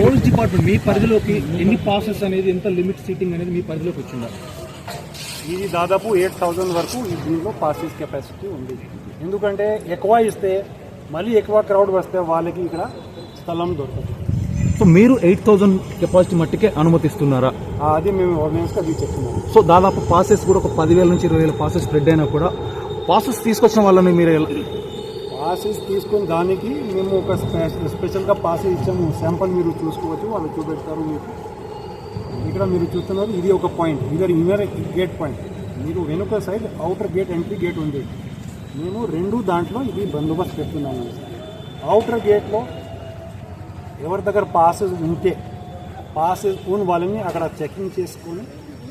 Police department మీ పరిధిలోకి ఎన్ని passes అనేది ఎంత లిమిట్ సీటింగ్ అనేది మీ పరిధిలోకి వచ్చిందా? ఇది దాదాపు 8,000 వరకు దీనిలో పాసెస్ కెపాసిటీ ఉంది. ఎందుకంటే ఎక్కువ ఇస్తే మళ్ళీ ఎక్కువ క్రౌడ్ వస్తే వాళ్ళకి ఇక్కడ స్థలం దొరకదు. సో మీరు 8,000 కెపాసిటీ మట్టికే అనుమతిస్తున్నారా? అది మేము ఆర్గనైజ్గా అది చెప్తున్నాము. సో దాదాపు పాసెస్ కూడా ఒక 10,000 నుంచి 20,000 పాసెస్ స్ప్రెడ్ అయినా కూడా పాసెస్ తీసుకొచ్చిన వాళ్ళని మీరు పాసెస్ తీసుకుని దానికి మేము ఒక స్పెషల్గా పాస్ ఇచ్చాము. శాంపుల్ మీరు చూసుకోవచ్చు, వాళ్ళు చూపెడతారు మీకు. ఇక్కడ మీరు చూస్తున్నారు, ఇది ఒక పాయింట్, ఇన్నర్ గేట్ పాయింట్. మీరు వెనుక side outer gate entry gate ఉంది. మేము రెండు దాంట్లో ఇది బందోబస్తు పెడుతున్నాము. అవుటర్ గేట్లో ఎవరి దగ్గర పాసెస్ ఉంటే పాసెస్ ఉన్న వాళ్ళని అక్కడ చెకింగ్ చేసుకొని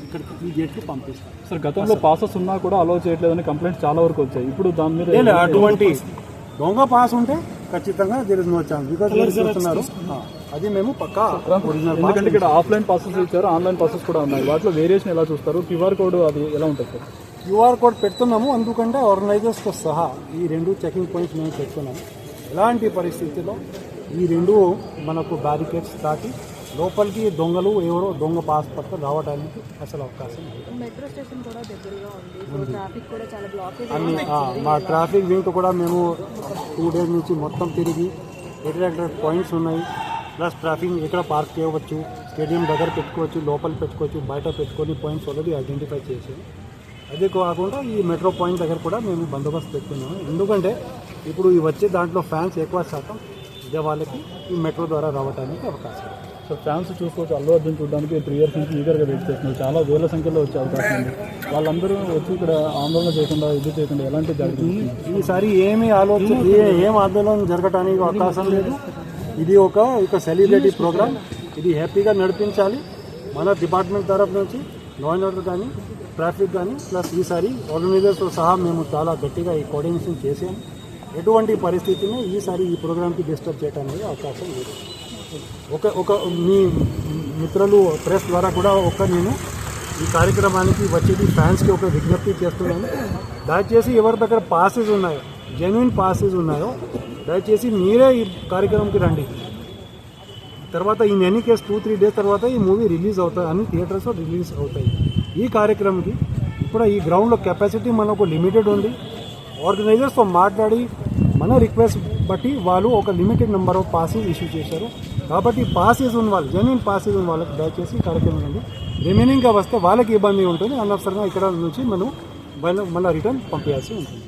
ఇక్కడికి ఈ గేట్కి పంపిస్తాం. సార్ గతంలో పాసెస్ ఉన్నా కూడా అలో చేయట్లేదని కంప్లైంట్స్ చాలా వరకు వచ్చాయి. ఇప్పుడు దాని మీద అటువంటి దొంగ పాస్ ఉంటే ఖచ్చితంగా there is no chance. Because మీరు చూస్తున్నారు, అది మేము పక్కా ఒరిజినల్. ఎందుకంటే ఇక్కడ ఆఫ్లైన్ పాసెస్ ఇచ్చారు, ఆన్లైన్ పాసెస్ కూడా ఉన్నాయి. వాటిలో వేరియేషన్ ఎలా చూస్తారు? క్యూఆర్ కోడ్ అది ఎలా ఉంటుంది సార్? క్యూఆర్ కోడ్ పెడుతున్నాము. అందుకంటే ఆర్గనైజర్స్తో సహా ఈ రెండు చెకింగ్ పాయింట్స్ మేము పెడుతున్నాము. ఎలాంటి పరిస్థితుల్లో ఈ రెండు మనకు బ్యారికేడ్స్ దాటి లోపలికి దొంగలు ఎవరో దొంగ పాస్ పట్టుకొని రావడానికి అసలు అవకాశం మెట్రో స్టేషన్ కూడా దగ్గరగా ఉంది. ట్రాఫిక్ కూడా చాలా బ్లాకేజ్ అన్ని మా ట్రాఫిక్ వింగ్ కూడా మేము 2 days నుంచి మొత్తం తిరిగి ఎక్కడ పాయింట్స్ ఉన్నాయి. ప్లస్ ట్రాఫిక్ ఎక్కడ పార్క్ చేయవచ్చు, స్టేడియం దగ్గర పెట్టుకోవచ్చు, లోపల పెట్టుకోవచ్చు, బయట పెట్టుకొని పాయింట్స్ ఆల్రెడీ ఐడెంటిఫై చేసి, అదే కాకుండా ఈ మెట్రో పాయింట్ దగ్గర కూడా మేము బందోబస్తు పెట్టుకున్నాము. ఎందుకంటే ఇప్పుడు ఈ వచ్చే దాంట్లో ఫ్యాన్స్ ఎక్కువ శాతం ఇదే వాళ్ళకి ఈ మెట్రో ద్వారా రావడానికి అవకాశం. సో ఫ్యాన్స్ చూసుకోవచ్చు, అల్లు అర్జున్ చూడడానికి 3 years నుంచి ఈగర్గా వెయిట్ చేస్తున్నారు. చాలా వేల సంఖ్యలో వచ్చే అవకాశం ఉంది. వాళ్ళందరూ వచ్చి ఇక్కడ ఆందోళన చేయకుండా ఇది చేయకుండా ఎలాంటి జాగ్రత్త? ఈసారి ఏం ఆందోళన జరగడానికి అవకాశం లేదు. ఇది ఒక సెలబ్రిటీ ప్రోగ్రామ్, ఇది హ్యాపీగా నడిపించాలి. మన డిపార్ట్మెంట్ తరఫు నుంచి లా అండ్ ఆర్డర్ కానీ ట్రాఫిక్ కానీ ప్లస్ ఈసారి ఆర్గనైజర్స్తో సహా మేము చాలా గట్టిగా ఈ కోఆర్డినేషన్ చేసాము. ఎటువంటి పరిస్థితిని ఈసారి ఈ ప్రోగ్రామ్కి డిస్టర్బ్ చేయడానికి అవకాశం లేదు. ఒక మీ మిత్రులు ప్రెస్ ద్వారా కూడా నేను ఈ కార్యక్రమానికి వచ్చేది ఫ్యాన్స్కి ఒక విజ్ఞప్తి చేస్తున్నాను. దయచేసి ఎవరి దగ్గర పాసెస్ ఉన్నాయో, జెన్యున్ పాసెస్ ఉన్నాయో, దయచేసి మీరే ఈ కార్యక్రమంకి రండి. తర్వాత ఈ ఎనీ కేసు 2-3 days తర్వాత ఈ మూవీ రిలీజ్ అవుతాయి, అన్ని థియేటర్స్లో రిలీజ్ అవుతాయి. ఈ కార్యక్రమంకి ఇప్పుడు ఈ గ్రౌండ్లో కెపాసిటీ మనకు లిమిటెడ్ ఉంది. ఆర్గనైజర్స్తో మాట్లాడి మన రిక్వెస్ట్ బట్టి వాళ్ళు ఒక limited number of passes issue చేశారు. కాబట్టి పాసెస్ ఉన్న వాళ్ళు, జెన్యున్ పాసెస్ ఉన్న వాళ్ళకి దయచేసి కార్యక్రమం ఉంది. రిమైనింగ్గా వస్తే వాళ్ళకి ఇబ్బంది ఉంటుంది. అనవసరంగా ఇక్కడ నుంచి మనం మళ్ళీ రిటర్న్ పంపించాల్సి ఉంటుంది.